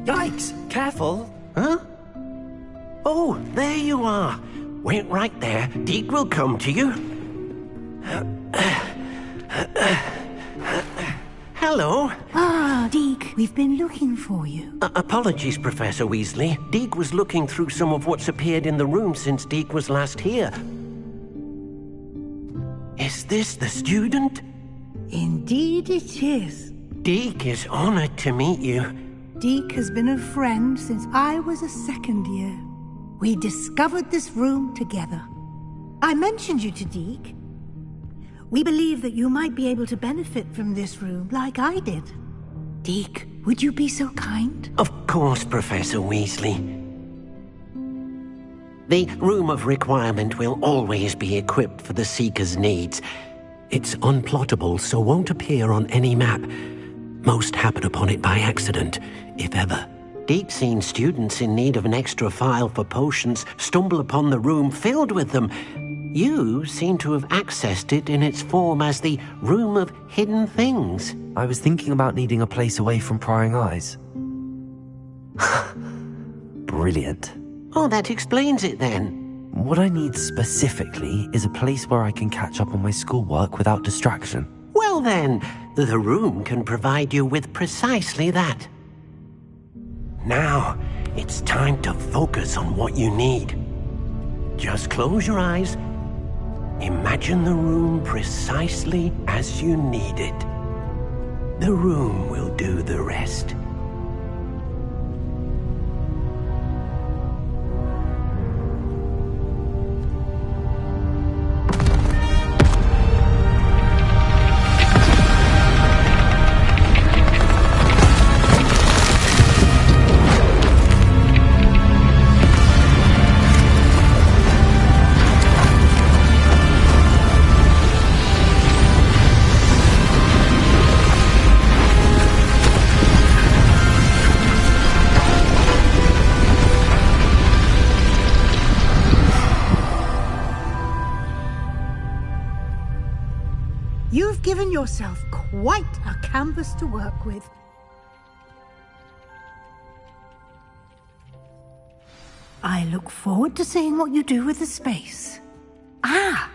Yikes! Careful! Huh? Oh, there you are. Wait right there. Deke will come to you. Hello. Ah, Deke, we've been looking for you. Apologies, Professor Weasley. Deke was looking through some of what's appeared in the room since Deke was last here. Is this the student? Indeed it is. Deke is honored to meet you. Deke has been a friend since I was a second year. We discovered this room together. I mentioned you to Deke. We believe that you might be able to benefit from this room like I did. Deke, would you be so kind? Of course, Professor Weasley. The Room of Requirement will always be equipped for the Seeker's needs. It's unplottable, so won't appear on any map. Most happen upon it by accident, if ever. Deke's seen students in need of an extra file for potions stumble upon the room filled with them. You seem to have accessed it in its form as the Room of Hidden Things. I was thinking about needing a place away from prying eyes. Brilliant. Oh, that explains it then. What I need specifically is a place where I can catch up on my schoolwork without distraction. Well then, the room can provide you with precisely that. Now, it's time to focus on what you need. Just close your eyes. Imagine the room precisely as you need it. The room will do the rest. You've given yourself quite a canvas to work with. I look forward to seeing what you do with the space. Ah,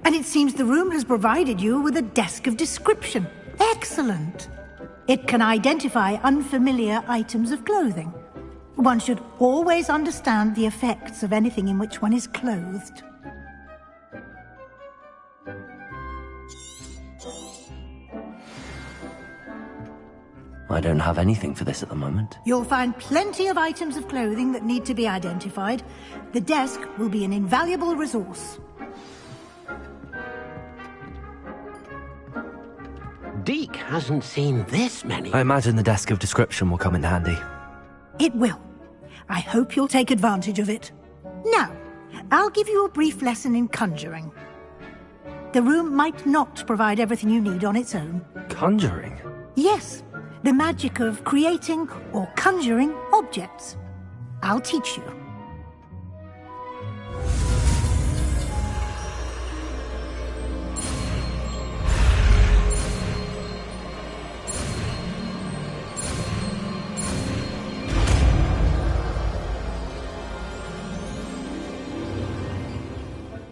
and it seems the room has provided you with a desk of description. Excellent. It can identify unfamiliar items of clothing. One should always understand the effects of anything in which one is clothed. I don't have anything for this at the moment. You'll find plenty of items of clothing that need to be identified. The desk will be an invaluable resource. Deke hasn't seen this many. I imagine the desk of description will come in handy. It will. I hope you'll take advantage of it. Now, I'll give you a brief lesson in conjuring. The room might not provide everything you need on its own. Conjuring? Yes, the magic of creating or conjuring objects. I'll teach you.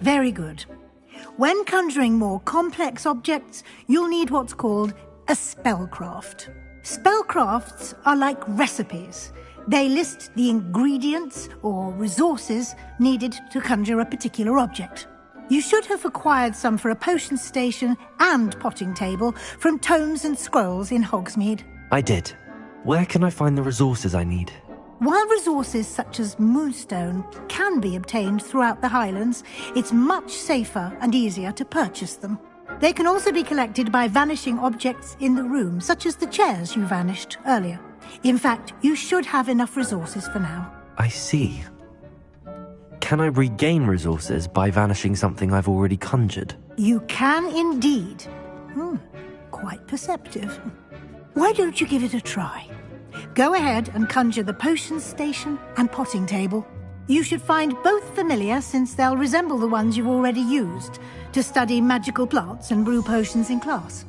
Very good. When conjuring more complex objects, you'll need what's called a spellcraft. Spellcrafts are like recipes. They list the ingredients or resources needed to conjure a particular object. You should have acquired some for a potion station and potting table from tomes and scrolls in Hogsmeade. I did. Where can I find the resources I need? While resources such as moonstone can be obtained throughout the Highlands, it's much safer and easier to purchase them. They can also be collected by vanishing objects in the room, such as the chairs you vanished earlier. In fact, you should have enough resources for now. I see. Can I regain resources by vanishing something I've already conjured? You can indeed. Quite perceptive. Why don't you give it a try? Go ahead and conjure the potion station and potting table. You should find both familiar, since they'll resemble the ones you've already used to study magical plants and brew potions in class.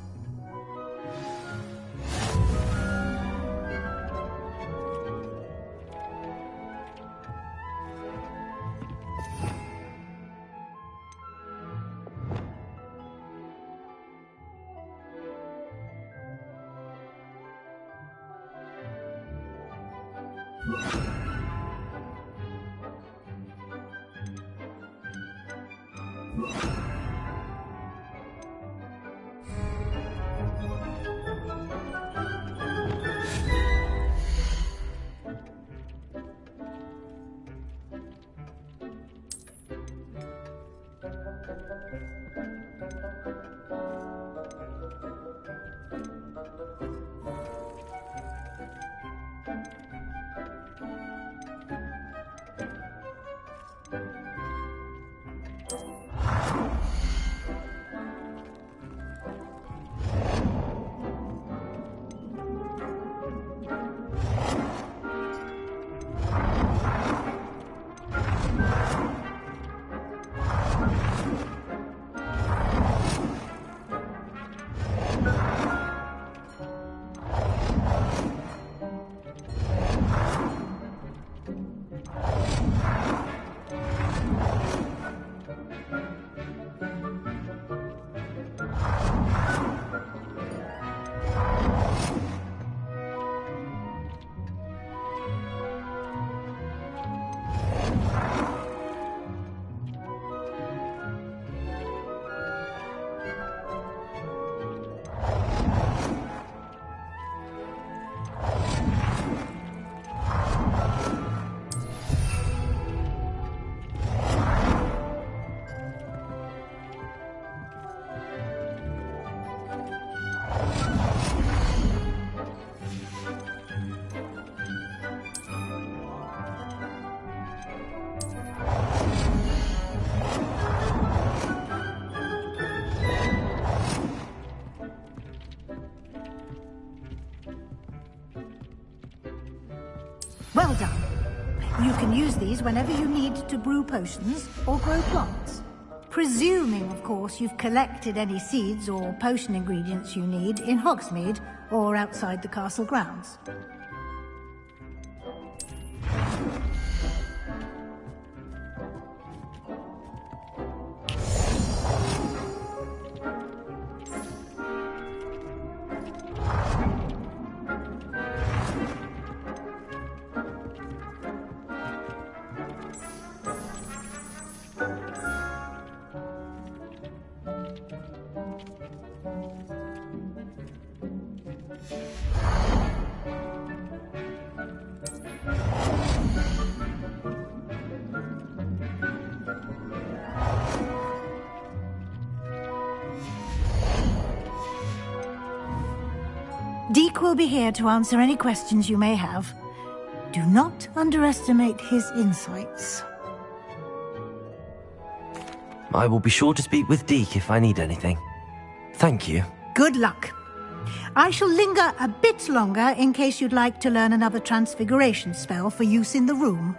Well done. You can use these whenever you need to brew potions or grow plants. Presuming, of course, you've collected any seeds or potion ingredients you need in Hogsmeade or outside the castle grounds. Deke will be here to answer any questions you may have. Do not underestimate his insights. I will be sure to speak with Deke if I need anything. Thank you. Good luck. I shall linger a bit longer in case you'd like to learn another transfiguration spell for use in the room.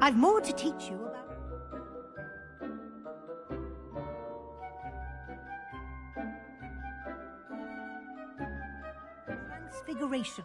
I've more to teach you about transfiguration.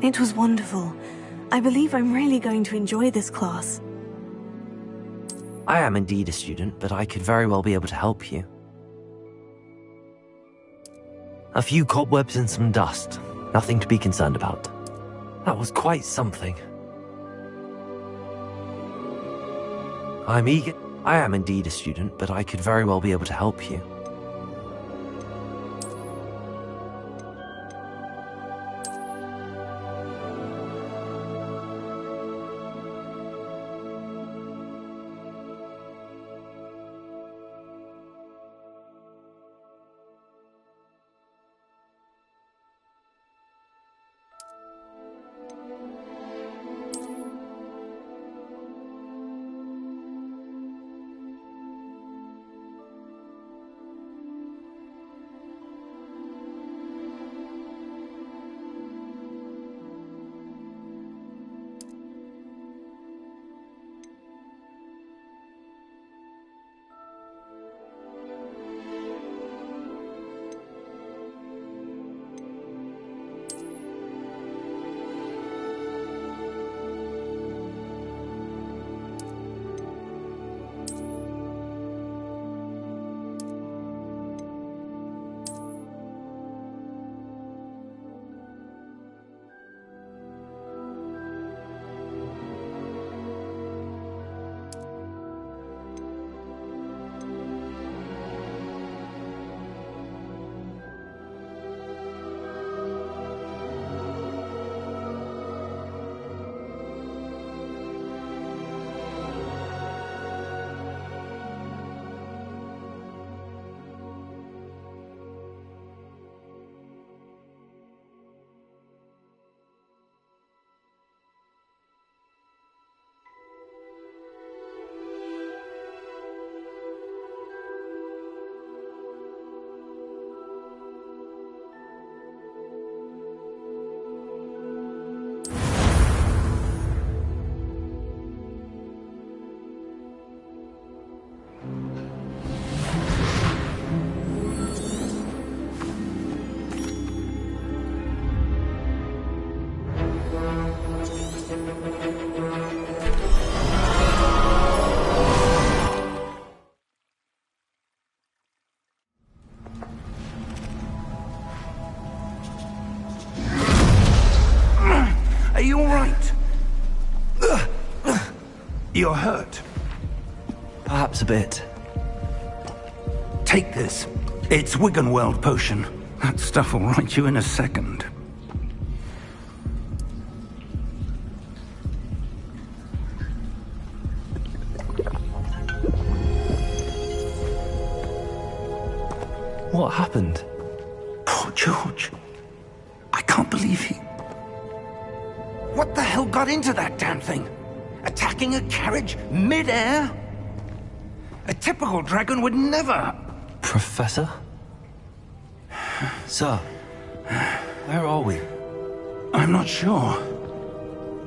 It was wonderful. I believe I'm really going to enjoy this class. I am indeed a student, but I could very well be able to help you. A few cobwebs and some dust. Nothing to be concerned about. That was quite something. I'm eager. I am indeed a student, but I could very well be able to help you. Are you all right? You're hurt. Perhaps a bit. Take this. It's Wiggenweld potion. That stuff will right you in a second. What happened? Poor George. I can't believe he... What the hell got into that damn thing? Attacking a carriage mid-air? A typical dragon would never... Professor? Sir, where are we? I'm not sure.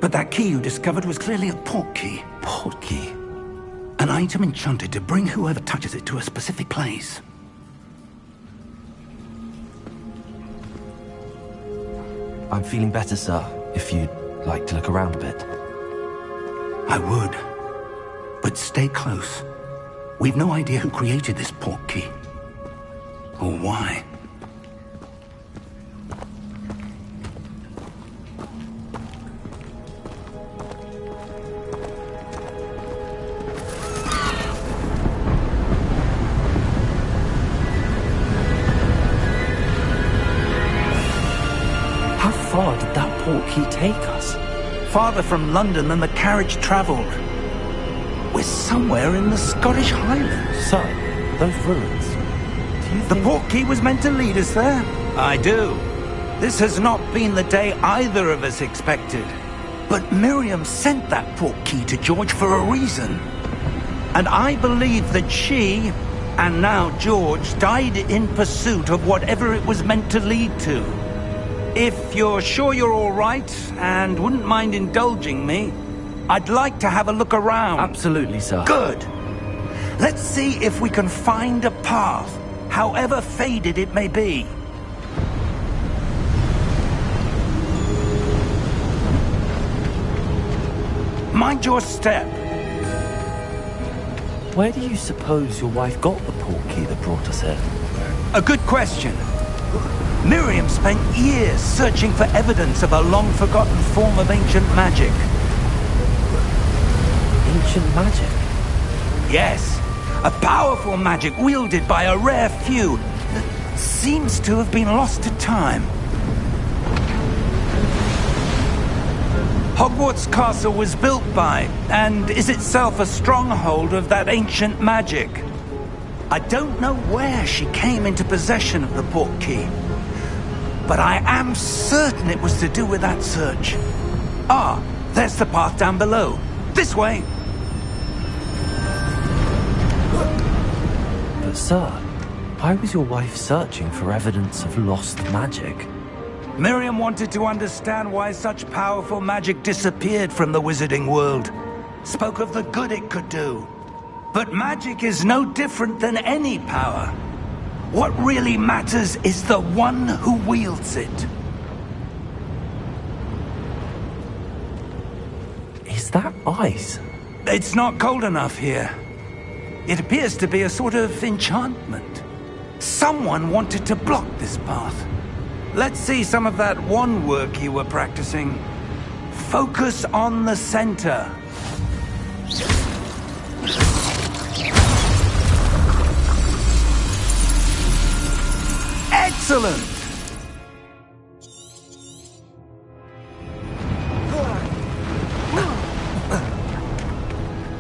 But that key you discovered was clearly a port key. Port key? An item enchanted to bring whoever touches it to a specific place. I'm feeling better, sir, if you'd like to look around a bit. I would. But stay close. We've no idea who created this port key. Or why. How far did that port key take us? Farther from London than the carriage traveled. We're somewhere in the Scottish Highlands. Sir, those ruins. Do you The think... port key was meant to lead us there? I do. This has not been the day either of us expected. But Miriam sent that port key to George for a reason. And I believe that she, and now George, died in pursuit of whatever it was meant to lead to. If you're sure you're all right, and wouldn't mind indulging me, I'd like to have a look around. Absolutely, sir. Good. Let's see if we can find a path, however faded it may be. mind your step. Where do you suppose your wife got the portkey that brought us here? A good question. Miriam spent years searching for evidence of a long-forgotten form of ancient magic. Ancient magic? Yes, a powerful magic wielded by a rare few that seems to have been lost to time. Hogwarts Castle was built by, and is itself a stronghold of that ancient magic. I don't know where she came into possession of the portkey, but I am certain it was to do with that search. Ah, there's the path down below. This way! But sir, why was your wife searching for evidence of lost magic? Miriam wanted to understand why such powerful magic disappeared from the wizarding world. Spoke of the good it could do. But magic is no different than any power. What really matters is the one who wields it. Is that ice? It's not cold enough here. It appears to be a sort of enchantment. Someone wanted to block this path. Let's see some of that wand work you were practicing. Focus on the center. Excellent!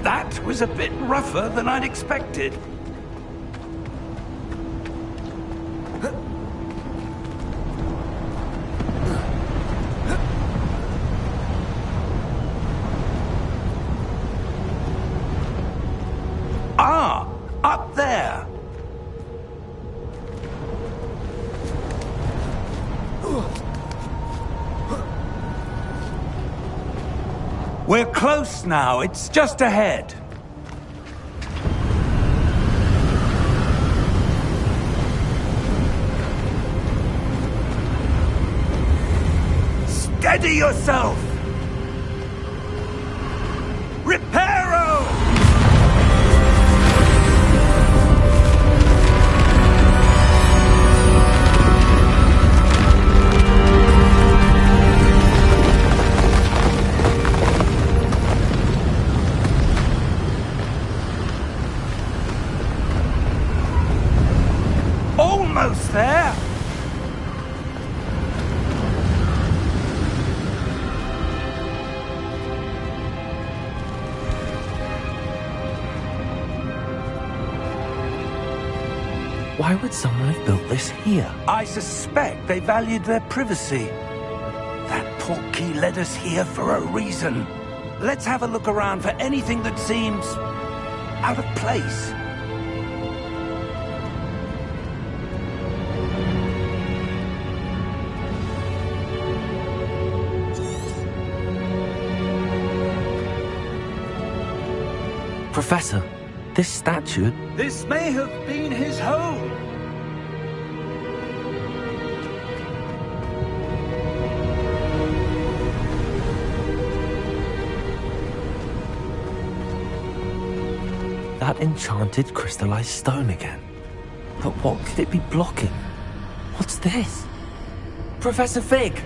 That was a bit rougher than I'd expected. Ah, up there. We're close now. It's just ahead. Steady yourself! Reparo! Almost there! Why would someone have built this here? I suspect they valued their privacy. That portkey led us here for a reason. Let's have a look around for anything that seems out of place. Professor, this statue... This may have been his home. That enchanted crystallized stone again. But what could it be blocking? What's this? Professor Fig!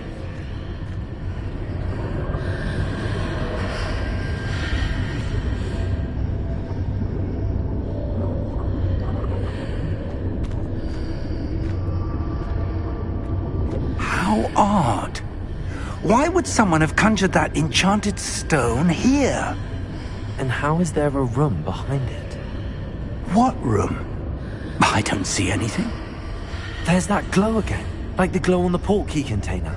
How odd. Why would someone have conjured that enchanted stone here? And how is there a room behind it? What room? I don't see anything. There's that glow again, like the glow on the portkey container.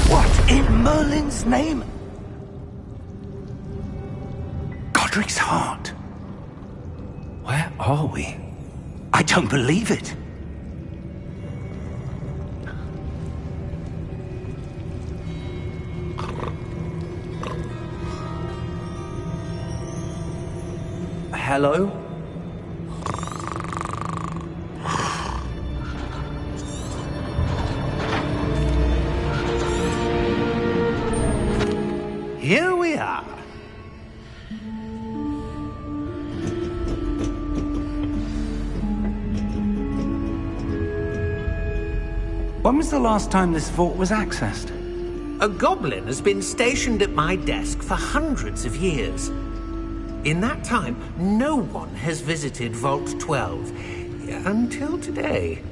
What in Merlin's name? Godric's heart. Where are we? I don't believe it. Hello? When was the last time this vault was accessed? A goblin has been stationed at my desk for hundreds of years. In that time, no one has visited Vault 12. Until today.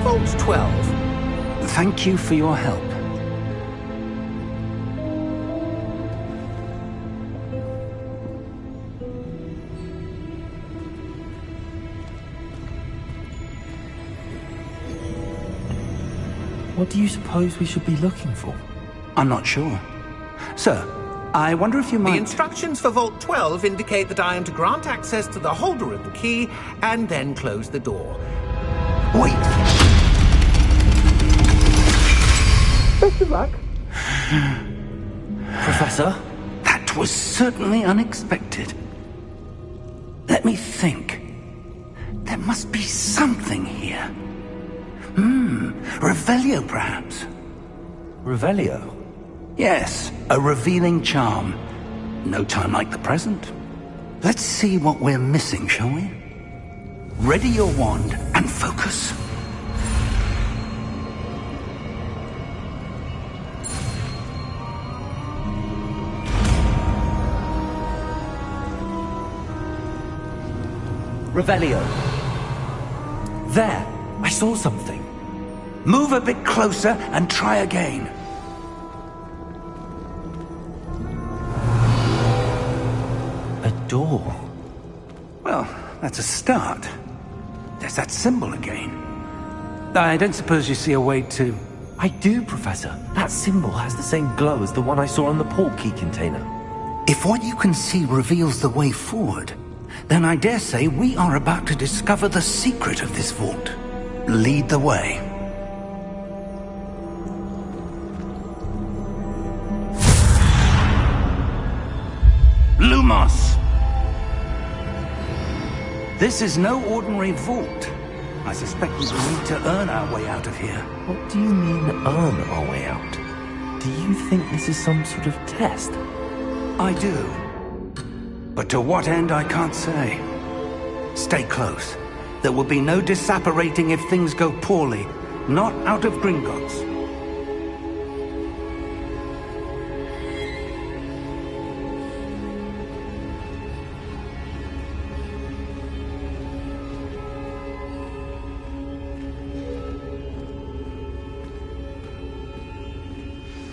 Vault 12. Thank you for your help. What do you suppose we should be looking for? I'm not sure. Sir, I wonder if you might... The instructions for Vault 12 indicate that I am to grant access to the holder of the key and then close the door. Wait! Best of luck. Professor? That was certainly unexpected. Let me think. There must be something here. Revelio, perhaps? Revelio? Yes, a revealing charm. No time like the present. Let's see what we're missing, shall we? Ready your wand and focus. Revelio. There! I saw something. Move a bit closer and try again. A door. Well, that's a start. There's that symbol again. I don't suppose you see a way to... I do, Professor. That symbol has the same glow as the one I saw on the portkey container. If what you can see reveals the way forward, then I dare say we are about to discover the secret of this vault. Lead the way. Lumos! This is no ordinary vault. I suspect we will need to earn our way out of here. What do you mean, earn our way out? Do you think this is some sort of test? I do. But to what end, I can't say. Stay close. There will be no disapparating if things go poorly. Not out of Gringotts.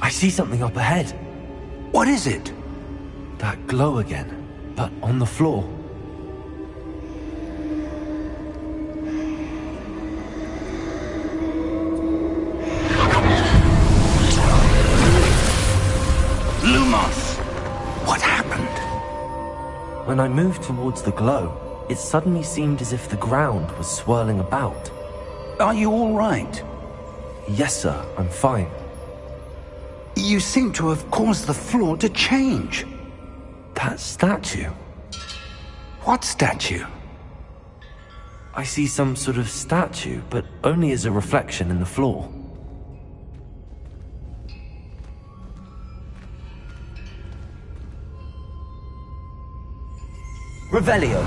I see something up ahead. What is it? That glow again, but on the floor. Lumos! What happened? When I moved towards the glow, it suddenly seemed as if the ground was swirling about. Are you all right? Yes, sir, I'm fine. You seem to have caused the floor to change. That statue. What statue? I see some sort of statue, but only as a reflection in the floor. Revelio.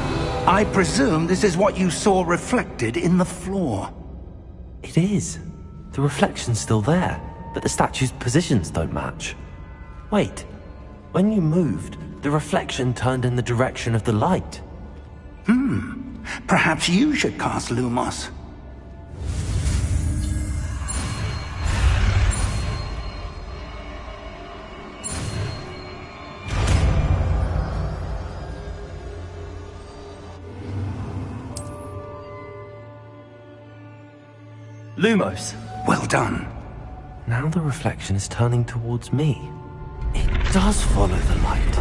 I presume this is what you saw reflected in the floor. It is. The reflection's still there, but the statue's positions don't match. Wait. When you moved, the reflection turned in the direction of the light. Perhaps you should cast Lumos. Lumos. Well done. Now the reflection is turning towards me. It does follow the light.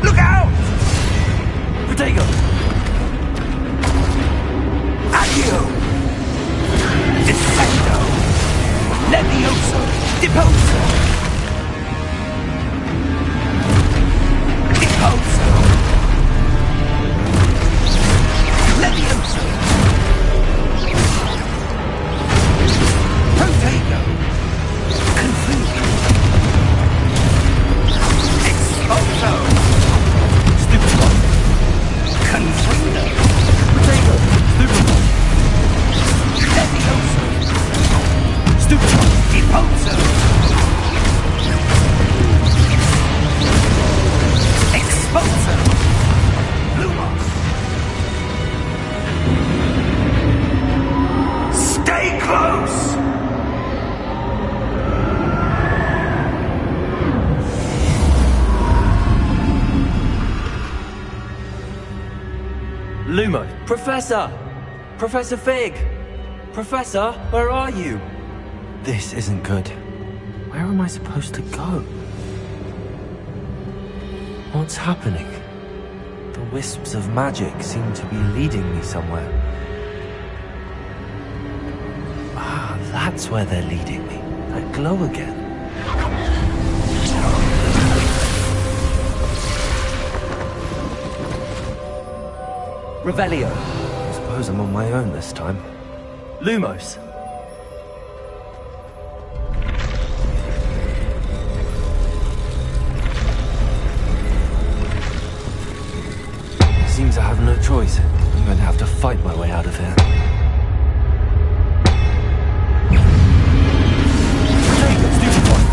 Look out! Protego! At you! Defend Lumo! Professor! Professor Fig! Professor, where are you? This isn't good. Where am I supposed to go? What's happening? The wisps of magic seem to be leading me somewhere. Ah, that's where they're leading me. That glow again. Revelio. I suppose I'm on my own this time. Lumos. Seems I have no choice. I'm going to have to fight my way out of here. Stupid one!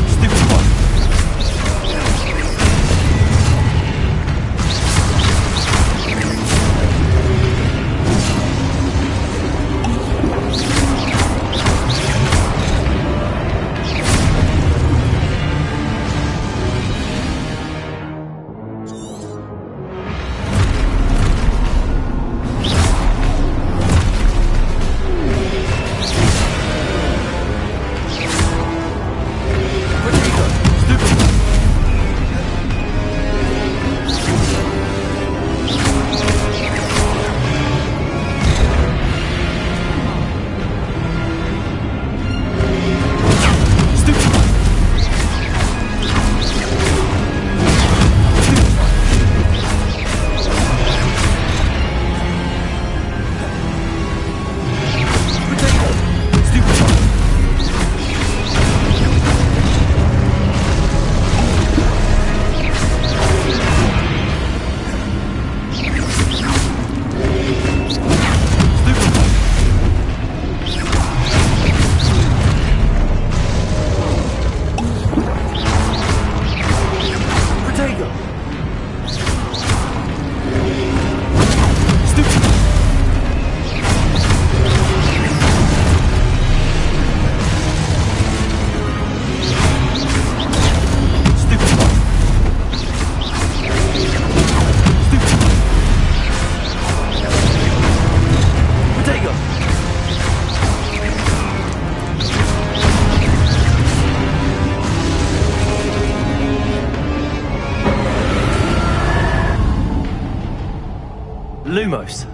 Stupid one! Lumos.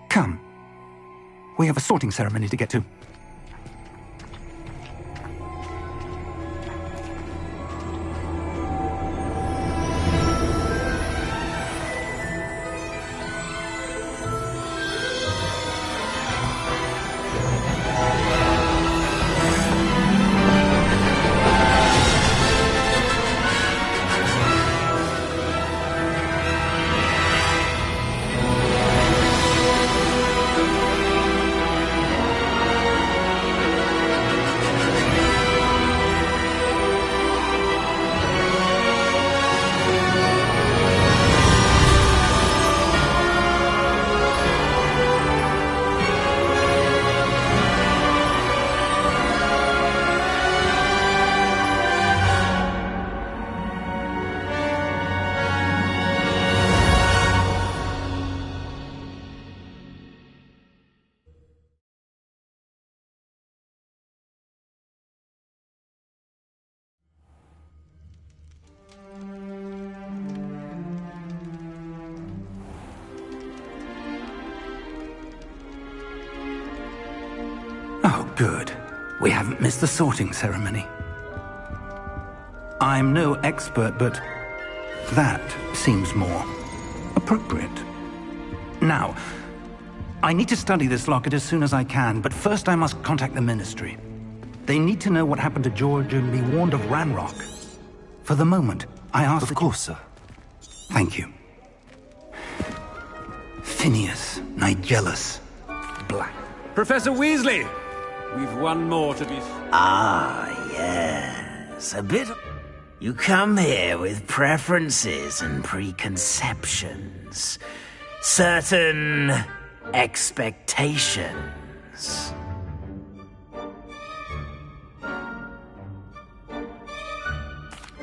Come. We have a sorting ceremony to get to. Oh, good. We haven't missed the sorting ceremony. I'm no expert, but that seems more appropriate. Now, I need to study this locket as soon as I can, but first I must contact the Ministry. They need to know what happened to George and be warned of Ranrock. For the moment, I ask Of course, sir. Thank you. Phineas Nigellus Black. Professor Weasley! We've one more to be... Ah, yes. A bit... You come here with preferences and preconceptions. Certain expectations.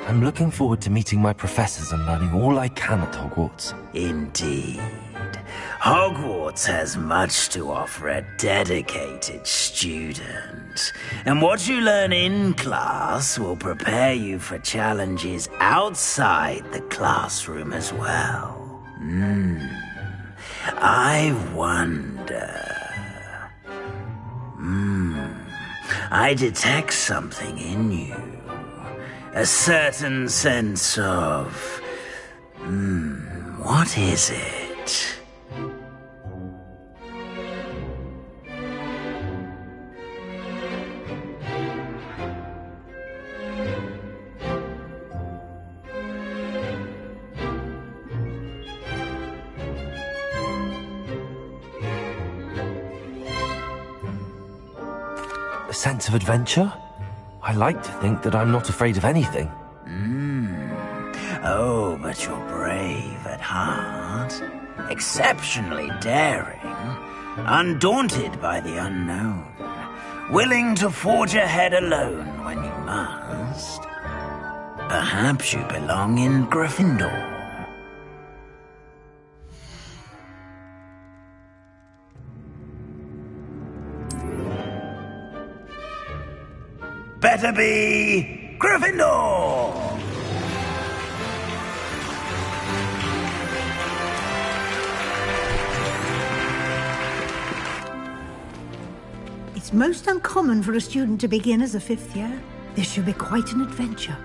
I'm looking forward to meeting my professors and learning all I can at Hogwarts. Indeed. Hogwarts has much to offer a dedicated student. And what you learn in class will prepare you for challenges outside the classroom as well. I wonder... I detect something in you. A certain sense of... what is it? A sense of adventure? I like to think that I'm not afraid of anything. Oh, but you're brave at heart. Exceptionally daring. Undaunted by the unknown. Willing to forge ahead alone when you must. Perhaps you belong in Gryffindor. Better be Gryffindor! It's most uncommon for a student to begin as a fifth year. This should be quite an adventure.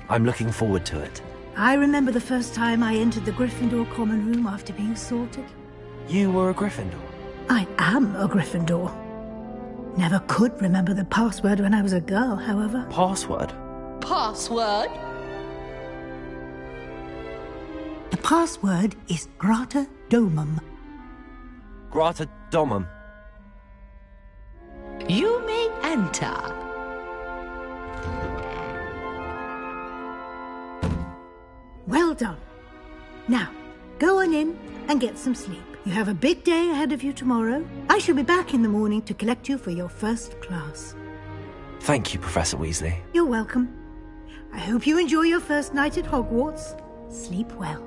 I'm looking forward to it. I remember the first time I entered the Gryffindor common room after being sorted. You were a Gryffindor? I am a Gryffindor. Never could remember the password when I was a girl, however. Password? Password? The password is Grata Domum. Grata Domum. You may enter. Well done. Now, go on in and get some sleep. You have a big day ahead of you tomorrow. I shall be back in the morning to collect you for your first class. Thank you, Professor Weasley. You're welcome. I hope you enjoy your first night at Hogwarts. Sleep well.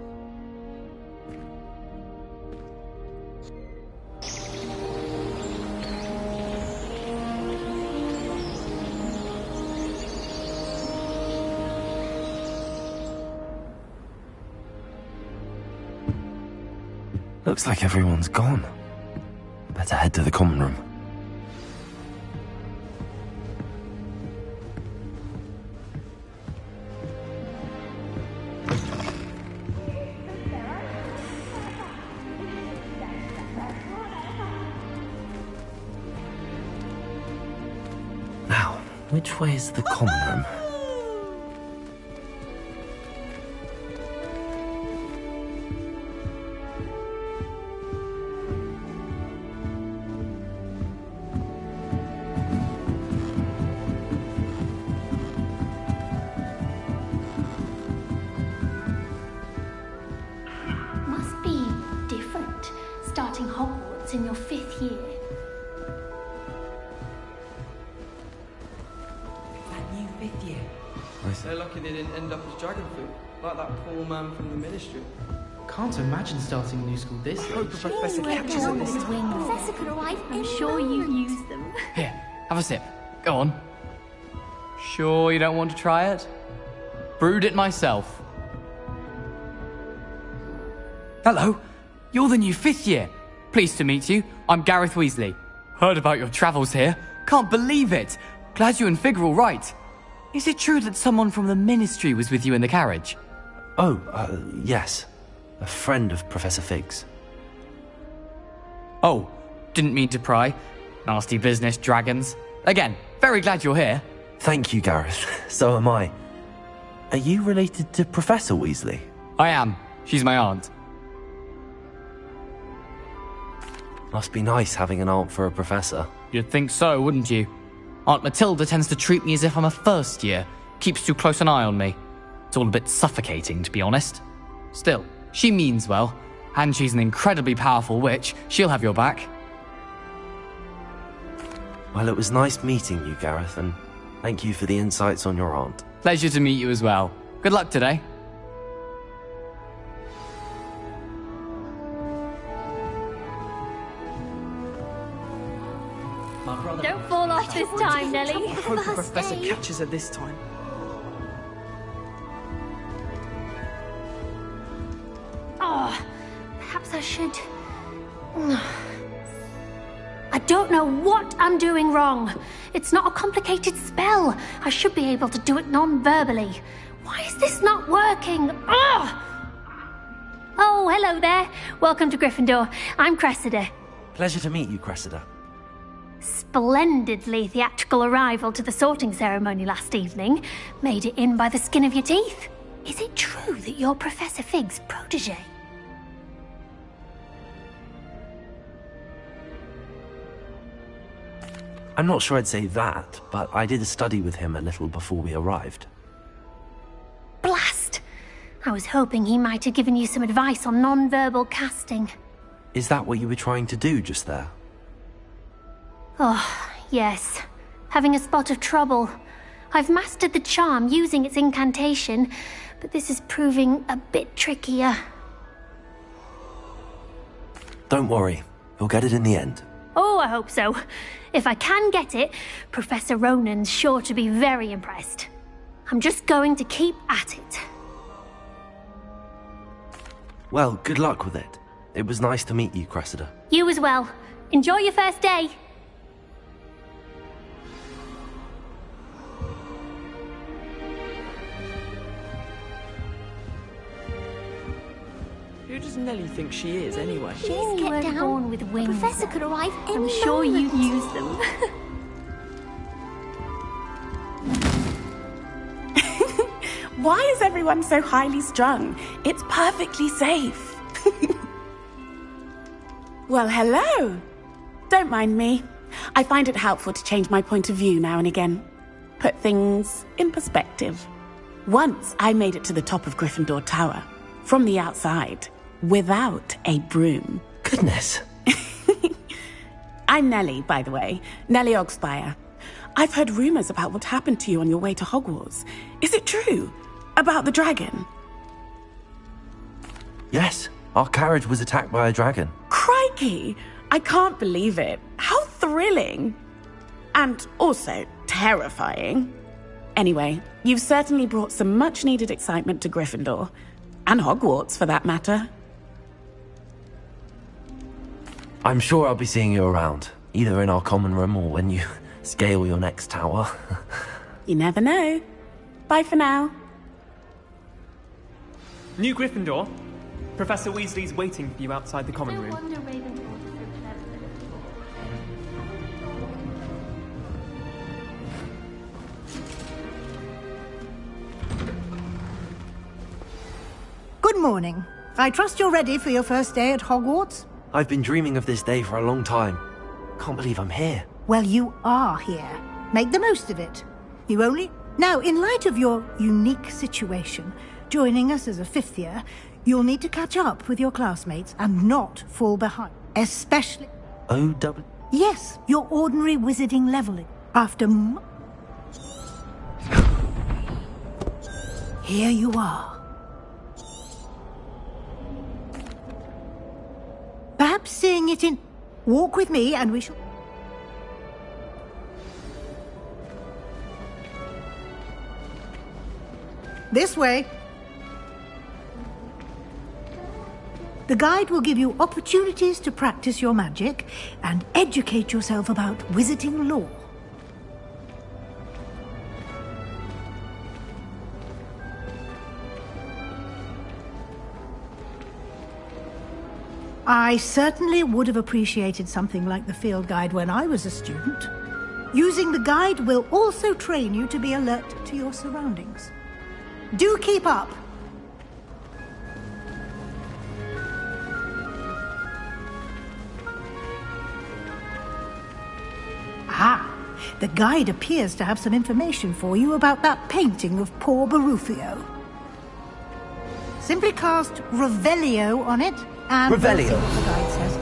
Looks like everyone's gone. Better head to the common room. Now, which way is the common room? Starting Hogwarts in your 5th year. That new 5th year. They're lucky they didn't end up as dragon fruit, like that poor man from the Ministry. Can't imagine starting a new school this I hope age. the Professor catches them this time. Professor could arrive. I'm sure you use them. Here, have a sip. Go on. Sure you don't want to try it? Brewed it myself. Hello, you're the new 5th year. Pleased to meet you. I'm Gareth Weasley. Heard about your travels here. Can't believe it. Glad you and Fig are all right. Is it true that someone from the Ministry was with you in the carriage? Oh, yes. A friend of Professor Fig's. Oh, didn't mean to pry. Nasty business, dragons. Again, very glad you're here. Thank you, Gareth. So am I. Are you related to Professor Weasley? I am. She's my aunt. Must be nice having an aunt for a professor. You'd think so, wouldn't you? Aunt Matilda tends to treat me as if I'm a first year. Keeps too close an eye on me. It's all a bit suffocating, to be honest. Still, she means well. And she's an incredibly powerful witch. She'll have your back. Well, it was nice meeting you, Gareth, and thank you for the insights on your aunt. Pleasure to meet you as well. Good luck today. Don't fall off this time, Nelly. I hope the Professor catches her this time. Oh, perhaps I should... I don't know what I'm doing wrong. It's not a complicated spell. I should be able to do it non-verbally. Why is this not working? Ugh! Oh, hello there. Welcome to Gryffindor. I'm Cressida. Pleasure to meet you, Cressida. Splendidly theatrical arrival to the sorting ceremony last evening. Made it in by the skin of your teeth. Is it true that you're Professor Fig's protege? I'm not sure I'd say that, but I did study with him a little before we arrived. Blast! I was hoping he might have given you some advice on non-verbal casting. Is that what you were trying to do just there? Oh, yes. Having a spot of trouble. I've mastered the charm using its incantation, but this is proving a bit trickier. Don't worry, you'll get it in the end. Oh, I hope so. If I can get it, Professor Ronan's sure to be very impressed. I'm just going to keep at it. Well, good luck with it. It was nice to meet you, Cressida. You as well. Enjoy your first day. Who does Nelly think she is, anyway? She's born with wings. Professor could arrive any I'm sure moment. you'd use them. Why is everyone so highly strung? It's perfectly safe. Well, hello. Don't mind me. I find it helpful to change my point of view now and again. Put things in perspective. Once I made it to the top of Gryffindor Tower, from the outside, without a broom. Goodness. I'm Nelly, by the way. Nelly Ogspire. I've heard rumors about what happened to you on your way to Hogwarts. Is it true? About the dragon? Yes, our carriage was attacked by a dragon. Crikey! I can't believe it. How thrilling! And also terrifying. Anyway, you've certainly brought some much-needed excitement to Gryffindor. And Hogwarts, for that matter. I'm sure I'll be seeing you around, either in our common room or when you scale your next tower. You never know. Bye for now. New Gryffindor. Professor Weasley's waiting for you outside the common room. Good morning. I trust you're ready for your first day at Hogwarts? I've been dreaming of this day for a long time. Can't believe I'm here. Well, you are here. Make the most of it. You only... Now, in light of your unique situation, joining us as a fifth year, you'll need to catch up with your classmates and not fall behind. Especially... O-W... Yes, your ordinary wizarding leveling. After Here you are. Perhaps seeing it in... Walk with me and we shall... This way. The guide will give you opportunities to practice your magic and educate yourself about wizarding lore. I certainly would have appreciated something like the field guide when I was a student. Using the guide will also train you to be alert to your surroundings. Do keep up! Ah, the guide appears to have some information for you about that painting of poor Barufio. Simply cast Revelio on it, and we'll see what the guide says.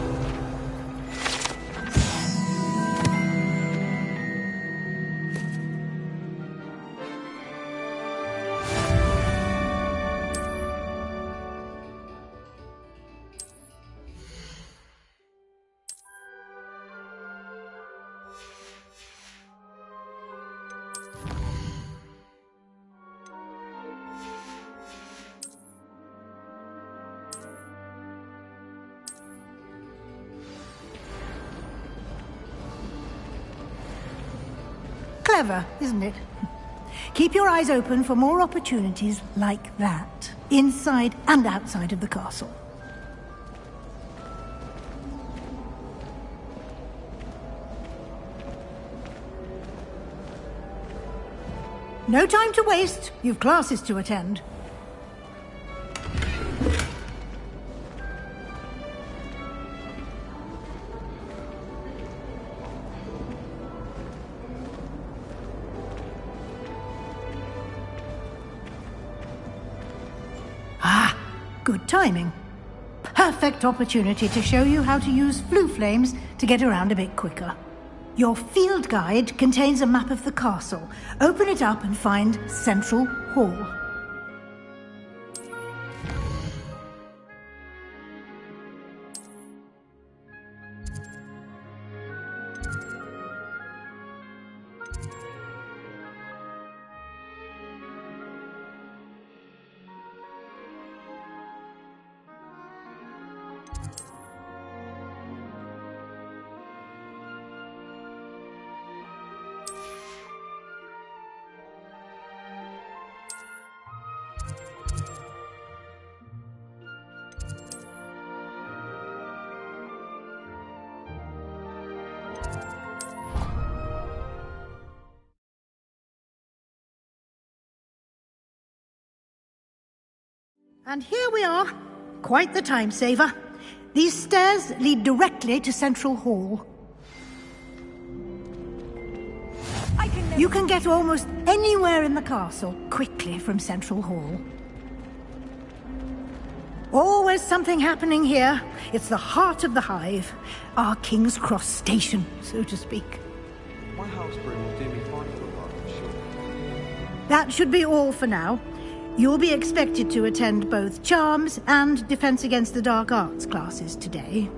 Clever, isn't it? Keep your eyes open for more opportunities like that, inside and outside of the castle. No time to waste. You've classes to attend. Good timing. Perfect opportunity to show you how to use flue flames to get around a bit quicker. Your field guide contains a map of the castle. Open it up and find Central Hall. And here we are. Quite the time saver. These stairs lead directly to Central Hall. You can get almost anywhere in the castle quickly from Central Hall. Always something happening here. It's the heart of the hive. Our King's Cross station, so to speak. My house broom will do me fine for a while, I'm sure. That should be all for now. You'll be expected to attend both Charms and Defense Against the Dark Arts classes today.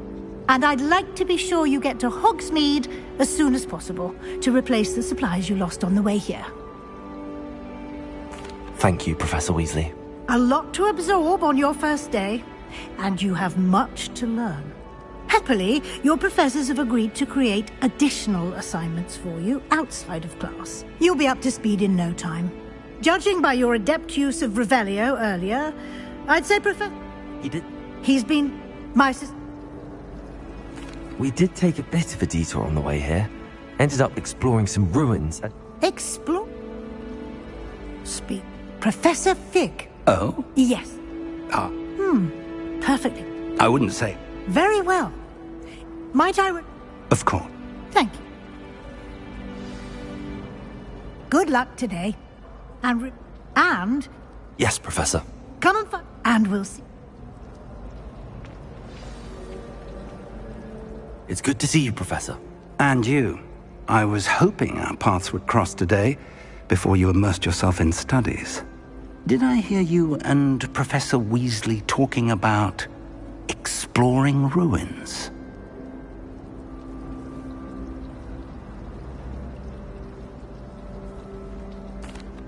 And I'd like to be sure you get to Hogsmeade as soon as possible to replace the supplies you lost on the way here. Thank you, Professor Weasley. A lot to absorb on your first day, and you have much to learn. Happily, your professors have agreed to create additional assignments for you outside of class. You'll be up to speed in no time. Judging by your adept use of Revelio earlier, I'd say He's been my We did take a bit of a detour on the way here. Ended up exploring some ruins. Explore? Speak. Professor Fig. Oh? Yes. Perfectly. I wouldn't say. Very well. Might I Of course. Thank you. Good luck today. And Yes, Professor. come and and we'll see. It's good to see you, Professor. And you. I was hoping our paths would cross today, before you immersed yourself in studies. Did I hear you and Professor Weasley talking about exploring ruins?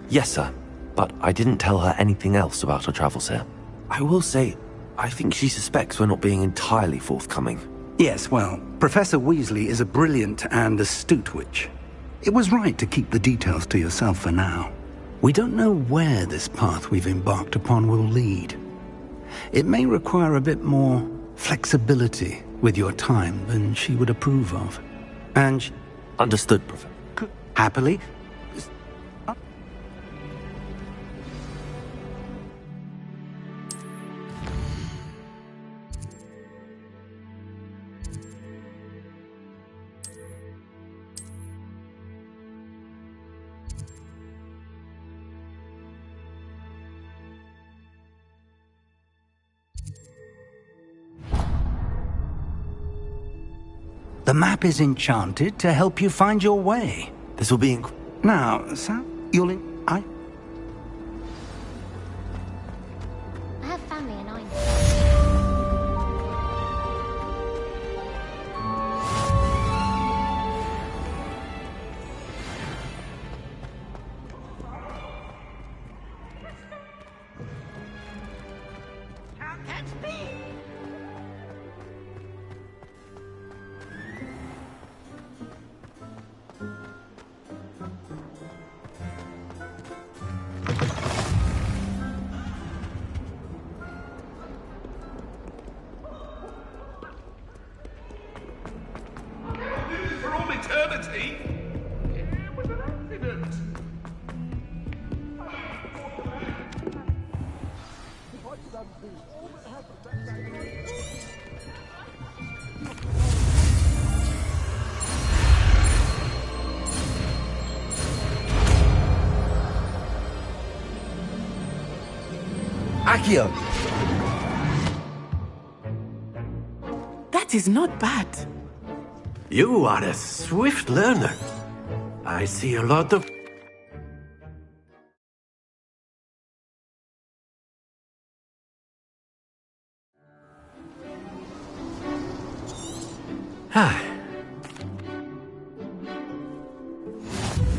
Yes, sir. But I didn't tell her anything else about our travels here. I will say, I think she suspects we're not being entirely forthcoming. Yes, well, Professor Weasley is a brilliant and astute witch. It was right to keep the details to yourself for now. We don't know where this path we've embarked upon will lead. It may require a bit more flexibility with your time than she would approve of. And... Understood, Professor. Happily... The map is enchanted to help you find your way. This will be Now, Sam, you'll I have family and I know. Can't catch me! For all eternity? It was an accident. Accio! That is not bad. You are a swift learner. I see a lot of...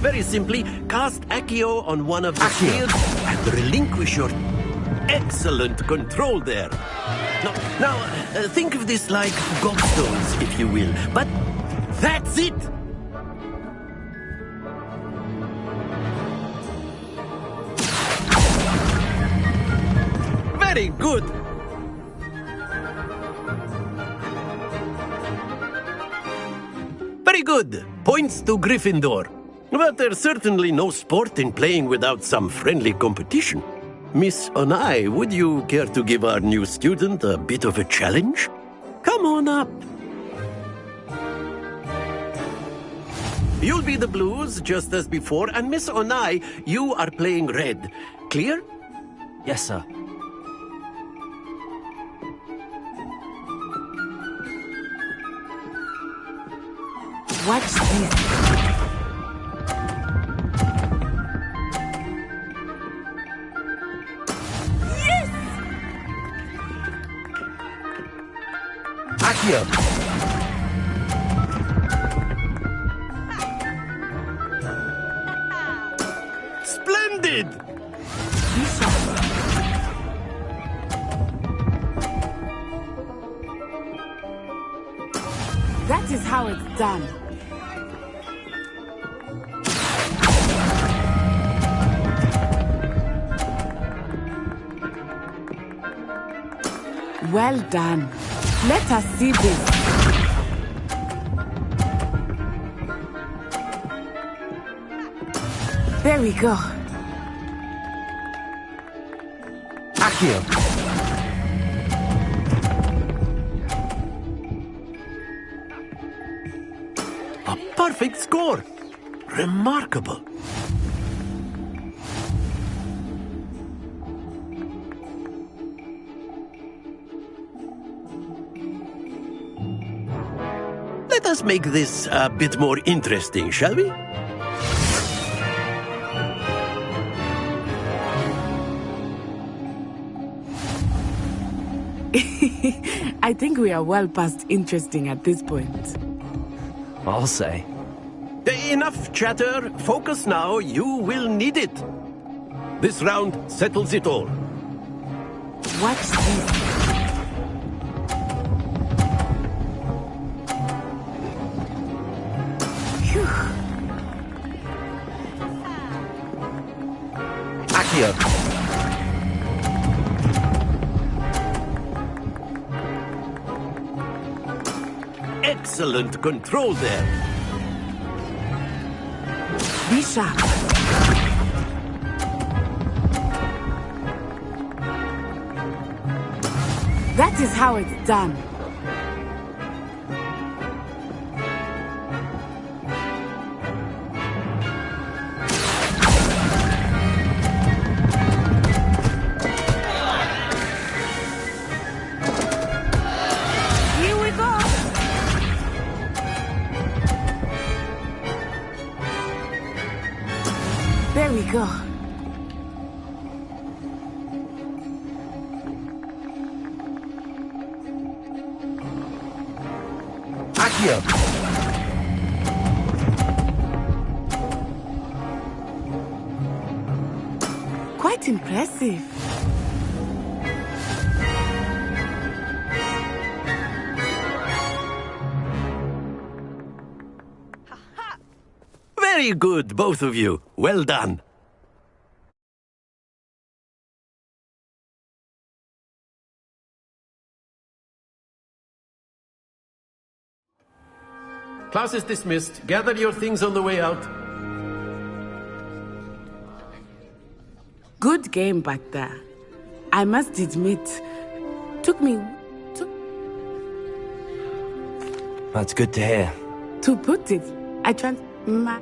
Very simply, cast Accio on one of the shields and relinquish your excellent control there. Now, think of this like gobstones, if you will, but that's it! Very good! Very good! Points to Gryffindor. But there's certainly no sport in playing without some friendly competition. Miss Onai, would you care to give our new student a bit of a challenge? Come on up. You'll be the blues, just as before, and Miss Onai, you are playing red. Clear? Yes, sir. Watch this. Accio! Splendid! That is how it's done. Well done. Let us see this. There we go. Accio! A perfect score! Remarkable! Let us make this a bit more interesting, shall we? I think we are well past interesting at this point. I'll say. Enough chatter. Focus now. You will need it. This round settles it all. Watch this. Accio. Excellent control there. Be sharp. That is how it's done. Here we go. There we go. Accio. Quite impressive. Very good, both of you. Well done. Class is dismissed. Gather your things on the way out. Good game back there. I must admit, took me That's good to hear. to put it. I tried my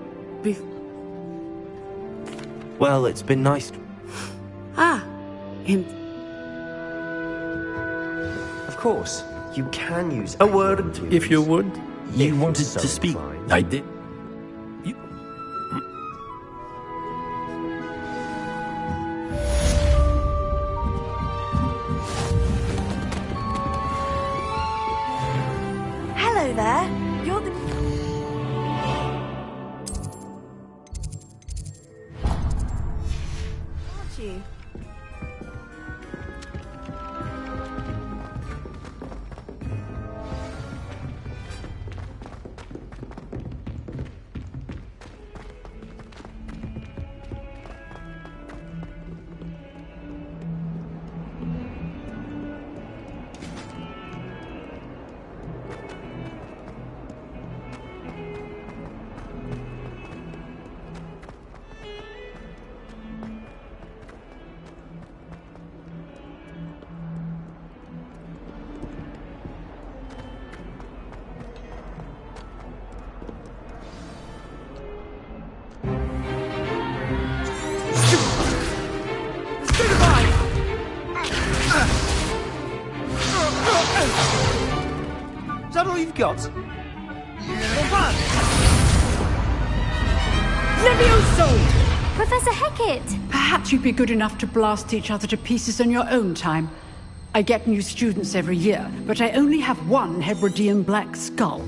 Well, it's been nice. and Of course, you can use a word or two. If you would. You wanted to speak. I did. Hello there. You're the... Aren't you? Is that all you've got? Levioso! Professor Hecat! Perhaps you'd be good enough to blast each other to pieces in your own time. I get new students every year, but I only have one Hebridean black skull.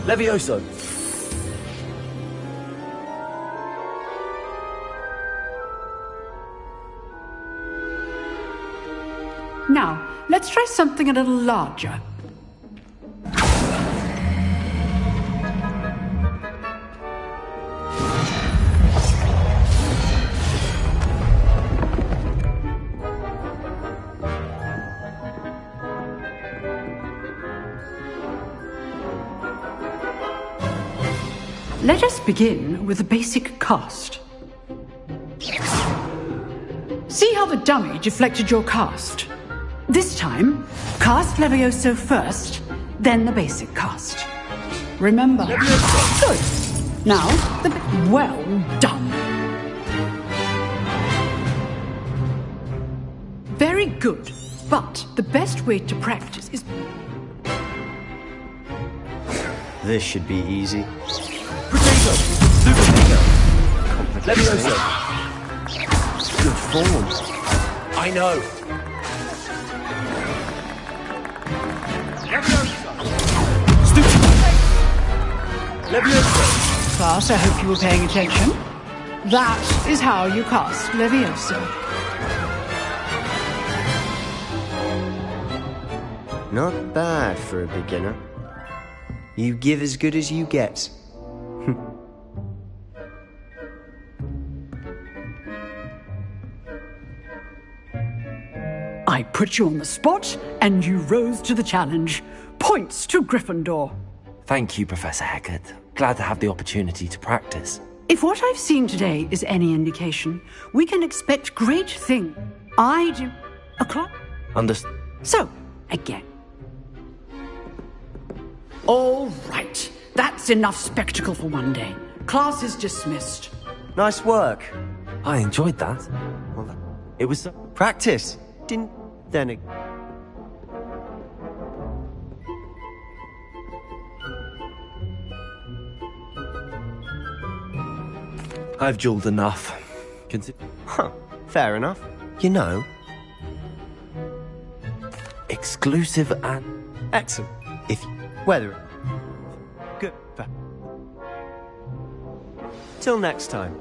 Levioso. Now, let's try something a little larger. Let us begin with the basic cast. See how the dummy deflected your cast? This time, cast Levioso first, then the basic cast. Remember? Good. Now, well done. Very good. But the best way to practice is... This should be easy. Potato! Super potato! Levioso! Good form. I know. Levioso! Class, I hope you were paying attention. That is how you cast Levioso. Not bad for a beginner. You give as good as you get. I put you on the spot, and you rose to the challenge. Points to Gryffindor. Thank you, Professor Hecat. Glad to have the opportunity to practice. If what I've seen today is any indication, we can expect great things. I do... A clock? Understood. So, again. All right. That's enough spectacle for one day. Class is dismissed. Nice work. I enjoyed that. Well, it was... Practice. Didn't... Then it... I've jeweled enough. Huh. Fair enough. You know... Exclusive and... Excellent. If... Whether... Good. Till next time.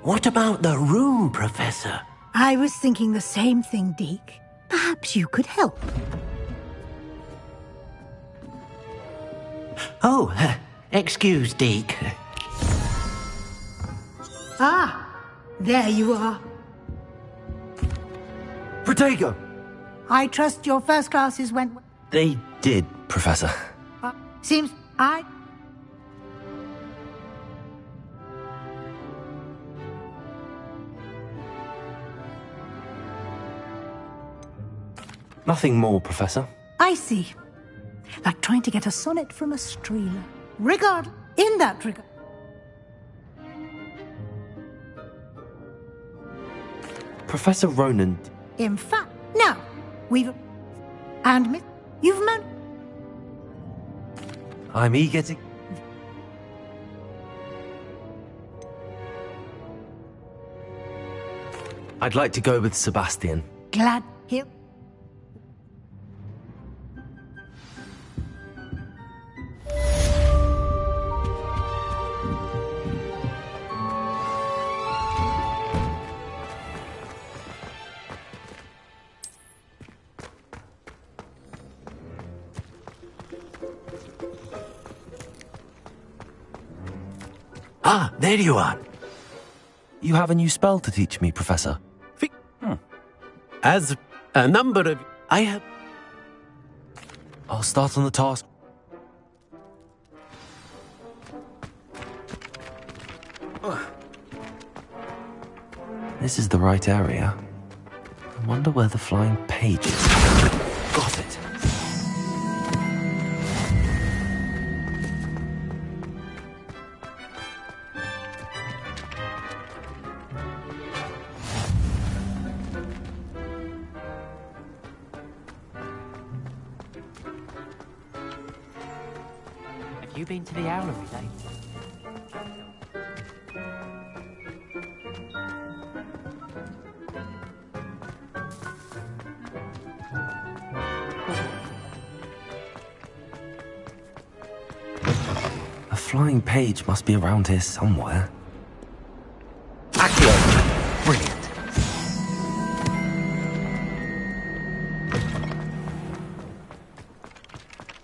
What about the room, Professor? I was thinking the same thing, Deke. Perhaps you could help. Oh, excuse, Deke. Ah, there you are. Protego! I trust your first classes went... They did, Professor. Seems Nothing more, Professor. I see. Like trying to get a sonnet from a streeler. In that regard. Professor Ronan... In fact, now, we've... And you've man... I'm eager to... I'd like to go with Sebastian. Glad he'll... Ah, there you are. You have a new spell to teach me, Professor. As a number of... I have... I'll start on the task. This is the right area. I wonder where the flying page is. Got it. Have you been to the Owlery lately? A flying page must be around here somewhere. Accio! Brilliant.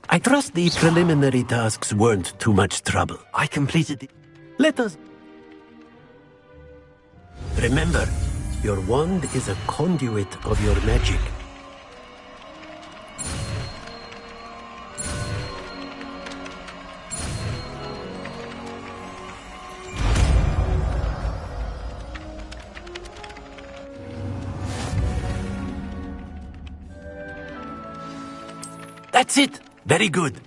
I trust the preliminary tasks weren't too much trouble. I completed the... Let us... Remember, your wand is a conduit of your magic. That's it! Very good.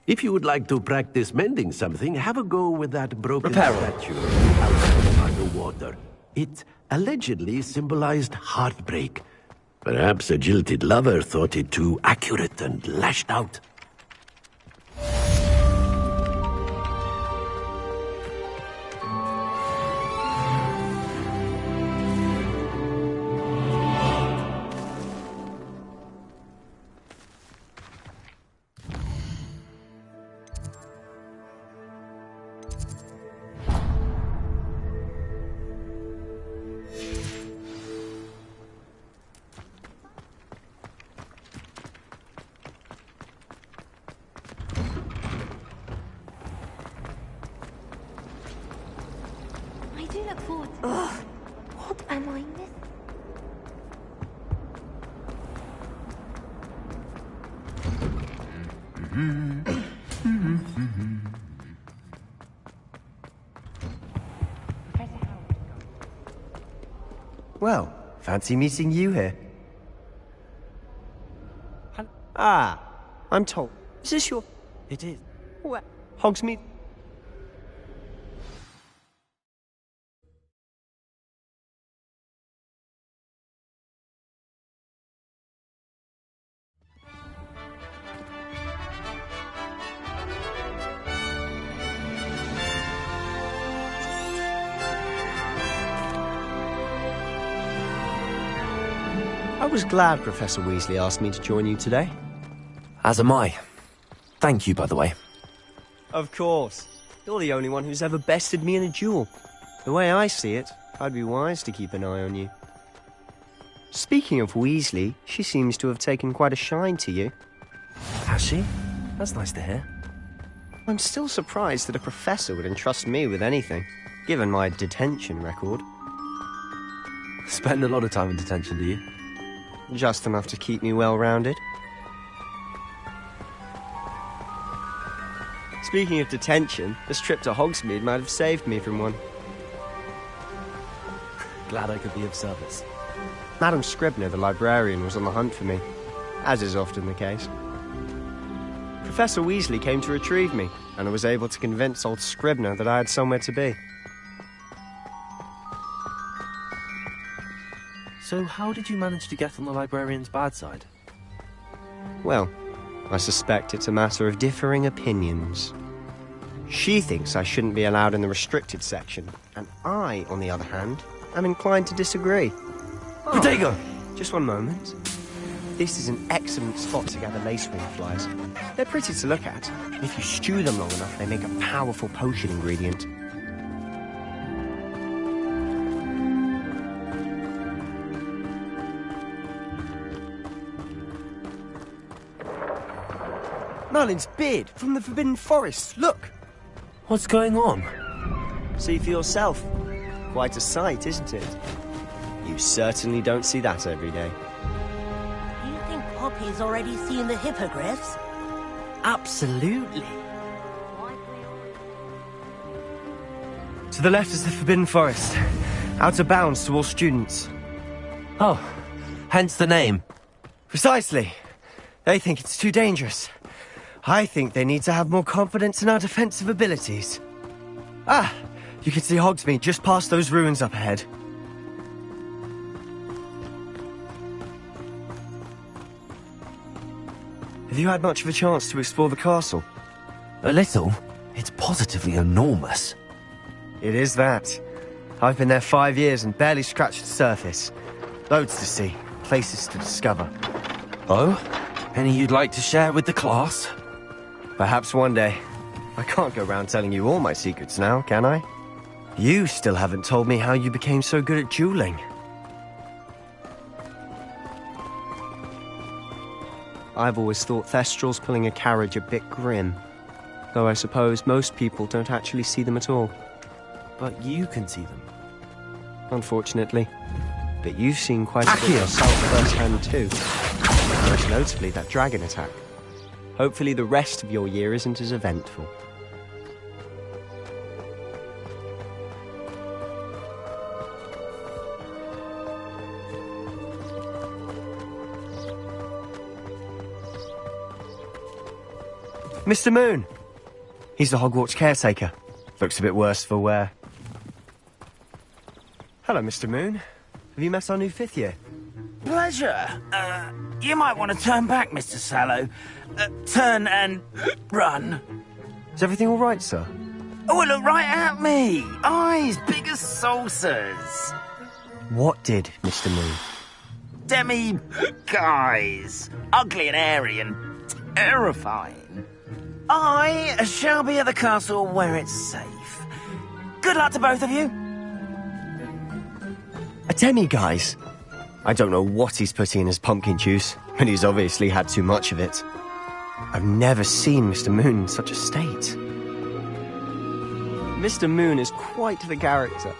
If you would like to practice mending something, have a go with that broken Repair. statue outside underwater. It allegedly symbolized heartbreak. Perhaps a jilted lover thought it too accurate and lashed out. I do look forward to Ugh, what am I missing? Well, fancy meeting you here. Ah, I'm told. Is this your... It is. What? Hogsmeade? I was glad Professor Weasley asked me to join you today. As am I. Thank you, by the way. Of course. You're the only one who's ever bested me in a duel. The way I see it, I'd be wise to keep an eye on you. Speaking of Weasley, she seems to have taken quite a shine to you. Has she? That's nice to hear. I'm still surprised that a professor would entrust me with anything, given my detention record. Spend a lot of time in detention, do you? Just enough to keep me well-rounded. Speaking of detention, this trip to Hogsmeade might have saved me from one. Glad I could be of service. Madam Scribner, the librarian, was on the hunt for me, as is often the case. Professor Weasley came to retrieve me, and I was able to convince old Scribner that I had somewhere to be. So how did you manage to get on the librarian's bad side? Well, I suspect it's a matter of differing opinions. She thinks I shouldn't be allowed in the restricted section, and I, on the other hand, am inclined to disagree. Protego! Just one moment. This is an excellent spot to gather lacewing flies. They're pretty to look at, and if you stew them long enough, they make a powerful potion ingredient. Merlin's beard from the Forbidden Forest. Look! What's going on? See for yourself. Quite a sight, isn't it? You certainly don't see that every day. You think Poppy's already seen the hippogriffs? Absolutely. To the left is the Forbidden Forest. Out of bounds to all students. Oh, hence the name. Precisely. They think it's too dangerous. I think they need to have more confidence in our defensive abilities. Ah, you can see Hogsmeade just past those ruins up ahead. Have you had much of a chance to explore the castle? A little. It's positively enormous. It is that. I've been there 5 years and barely scratched the surface. Loads to see, places to discover. Oh? Any you'd like to share with the class? Perhaps one day. I can't go around telling you all my secrets now, can I? You still haven't told me how you became so good at dueling. I've always thought Thestrals pulling a carriage a bit grim. Though I suppose most people don't actually see them at all. But you can see them. Unfortunately. But you've seen quite a bit yourself firsthand too. Most notably that dragon attack. Hopefully the rest of your year isn't as eventful. Mr. Moon! He's the Hogwarts caretaker. Looks a bit worse for wear. Hello, Mr. Moon. Have you met our new 5th year? Pleasure. You might want to turn back, Mr. Sallow. Turn and run. Is everything all right, sir? Oh, look right at me. Eyes big as saucers. What did, Mr. Moon? Guys. Ugly and airy and terrifying. I shall be at the castle where it's safe. Good luck to both of you. A demi-guise? I don't know what he's putting in his pumpkin juice, but he's obviously had too much of it. I've never seen Mr. Moon in such a state. Mr. Moon is quite the character.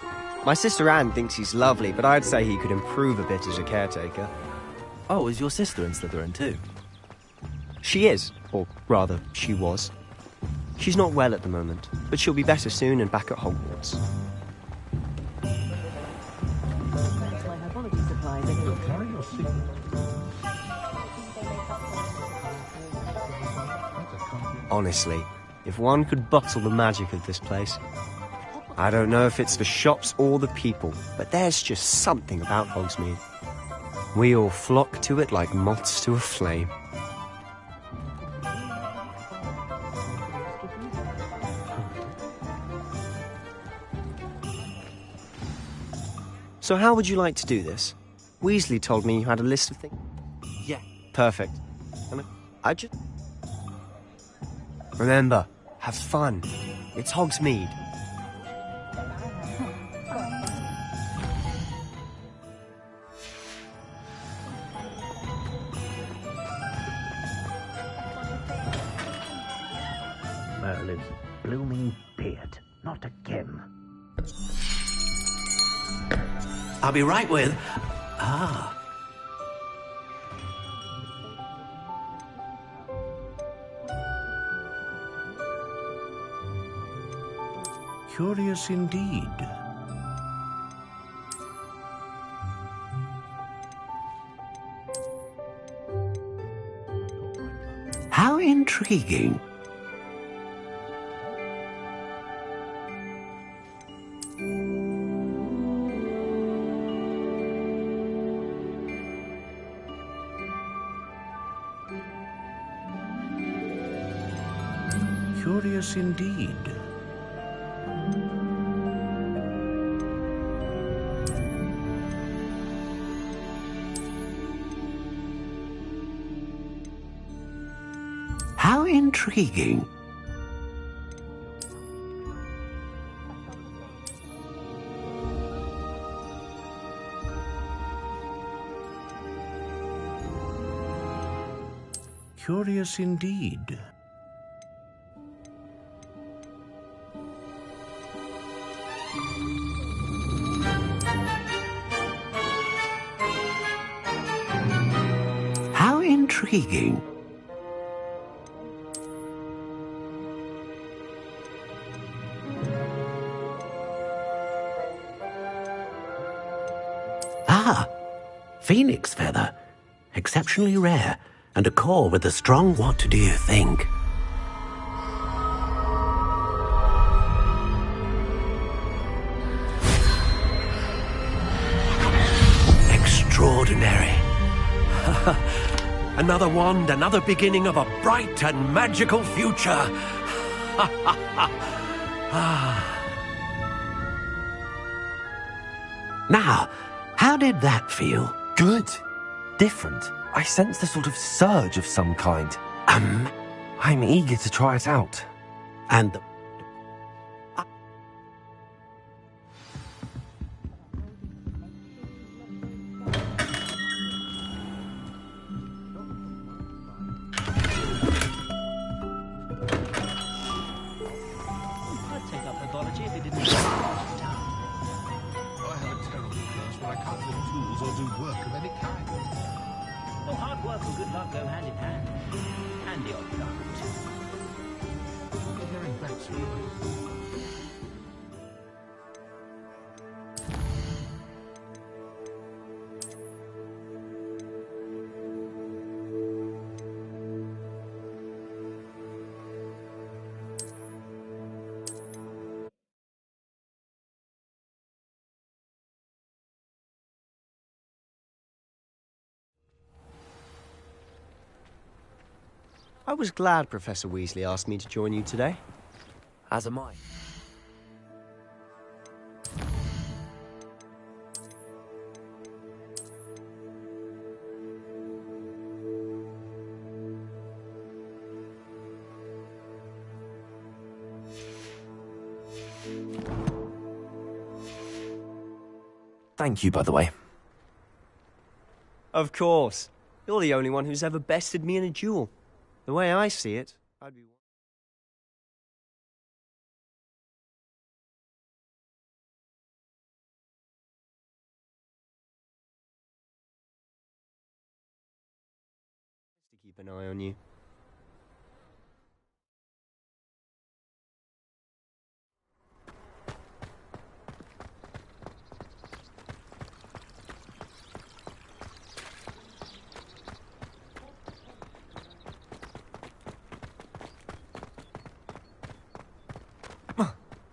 My sister Anne thinks he's lovely, but I'd say he could improve a bit as a caretaker. Oh, is your sister in Slytherin too? She is, or rather, she was. She's not well at the moment, but she'll be better soon and back at Hogwarts. Honestly, if one could bottle the magic of this place. I don't know if it's the shops or the people, but there's just something about Hogsmeade. We all flock to it like moths to a flame. So how would you like to do this? Weasley told me you had a list of things. Yeah. Perfect. I just... Remember, have fun. It's Hogsmeade. Merlin's blooming beard. Not again. I'll be right with... Curious indeed. How intriguing. Curious indeed. How intriguing. Curious indeed. How intriguing. Phoenix feather. Exceptionally rare. And a core with a strong what do you think? Extraordinary. Another wand, another beginning of a bright and magical future. Now, how did that feel? Good. Different. I sensed a sort of surge of some kind. I'm eager to try it out. And I'd take up herbology if it didn't take much time. I have a terrible curse when I can't find tools or do work of any kind. Well, hard work and good luck go hand in hand. And the odd luck, too. I'll be hearing back soon. I was glad Professor Weasley asked me to join you today. As am I. Thank you, by the way. Of course. You're the only one who's ever bested me in a duel. The way I see it, I'd be... to keep an eye on you.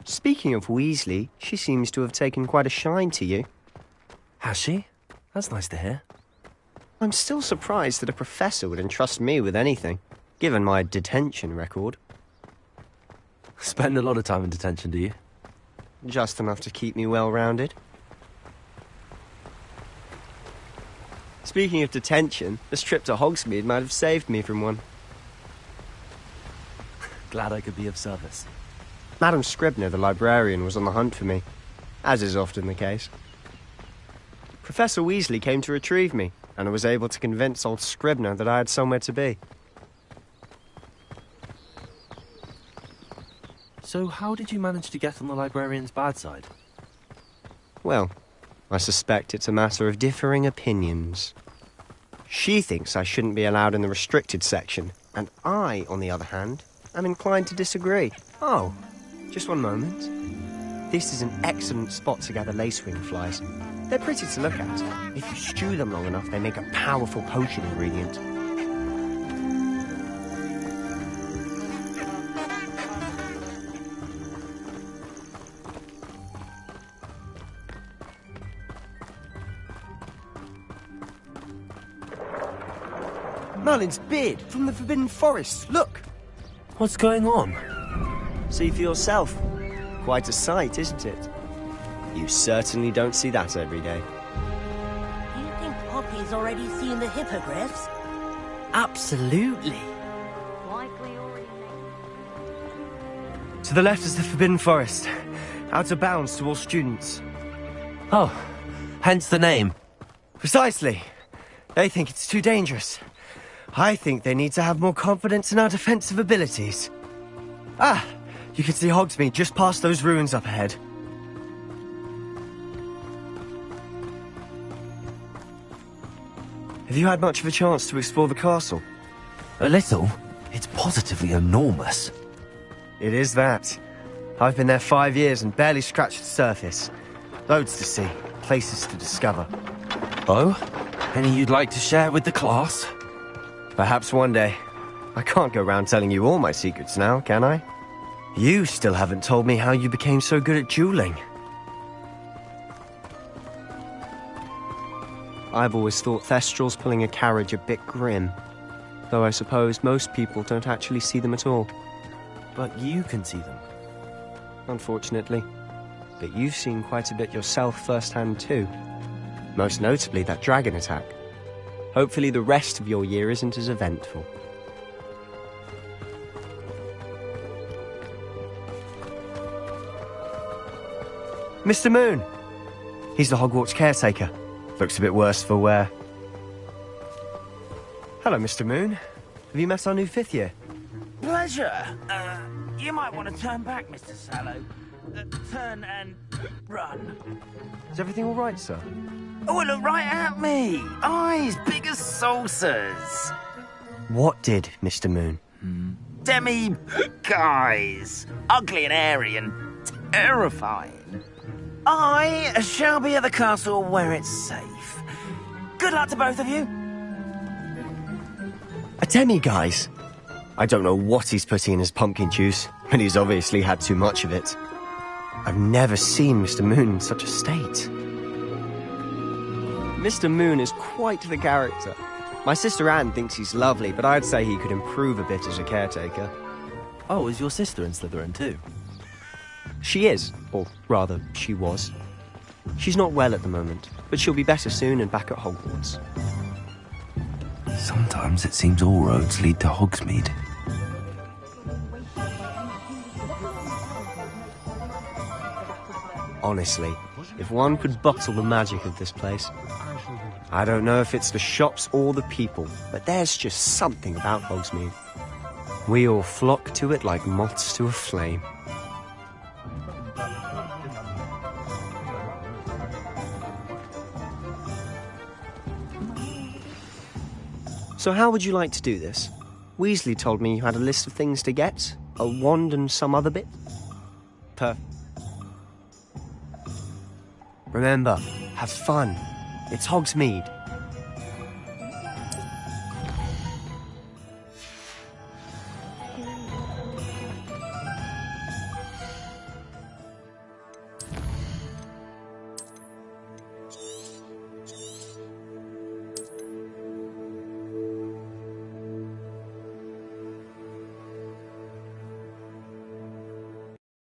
Speaking of Weasley, she seems to have taken quite a shine to you. Has she? That's nice to hear. I'm still surprised that a professor would entrust me with anything, given my detention record. Spend a lot of time in detention, do you? Just enough to keep me well-rounded. Speaking of detention, this trip to Hogsmeade might have saved me from one. Glad I could be of service. Madam Scribner, the librarian, was on the hunt for me, as is often the case. Professor Weasley came to retrieve me, and I was able to convince old Scribner that I had somewhere to be. So how did you manage to get on the librarian's bad side? Well, I suspect it's a matter of differing opinions. She thinks I shouldn't be allowed in the restricted section, and I, on the other hand, am inclined to disagree. Oh, just one moment. This is an excellent spot to gather lacewing flies. They're pretty to look at. If you stew them long enough, they make a powerful potion ingredient. Merlin's beard from the Forbidden Forest. Look! What's going on? See for yourself. Quite a sight, isn't it? You certainly don't see that every day. Do you think Poppy's already seen the hippogriffs? Absolutely. To the left is the Forbidden Forest. Out of bounds to all students. Oh, hence the name. Precisely. They think it's too dangerous. I think they need to have more confidence in our defensive abilities. Ah, you can see Hogsmeade just past those ruins up ahead. Have you had much of a chance to explore the castle? A little. It's positively enormous. It is that. I've been there 5 years and barely scratched the surface. Loads to see, places to discover. Oh? Any you'd like to share with the class? Perhaps one day. I can't go round telling you all my secrets now, can I? You still haven't told me how you became so good at dueling. I've always thought Thestrals pulling a carriage a bit grim. Though I suppose most people don't actually see them at all. But you can see them. Unfortunately. But you've seen quite a bit yourself firsthand too. Most notably that dragon attack. Hopefully the rest of your year isn't as eventful. Mr. Moon! He's the Hogwarts caretaker. Looks a bit worse for wear. Hello, Mr. Moon. Have you met our new 5th year? Pleasure. You might want to turn back, Mr. Sallow. Turn and run. Is everything all right, sir? Oh, look right at me. Eyes big as saucers. What did, Mr. Moon? Demi-guys. Ugly and airy and terrifying. I shall be at the castle where it's safe. Good luck to both of you. A demi-guise? I don't know what he's putting in his pumpkin juice, but he's obviously had too much of it. I've never seen Mr. Moon in such a state. Mr. Moon is quite the character. My sister Anne thinks he's lovely, but I'd say he could improve a bit as a caretaker. Oh, is your sister in Slytherin too? She is, or rather, she was. She's not well at the moment, but she'll be better soon and back at Hogwarts. Sometimes it seems all roads lead to Hogsmeade. Honestly, if one could bottle the magic of this place. I don't know if it's the shops or the people, but there's just something about Hogsmeade. We all flock to it like moths to a flame. So how would you like to do this? Weasley told me you had a list of things to get. A wand and some other bit. Remember, have fun. It's Hogsmeade.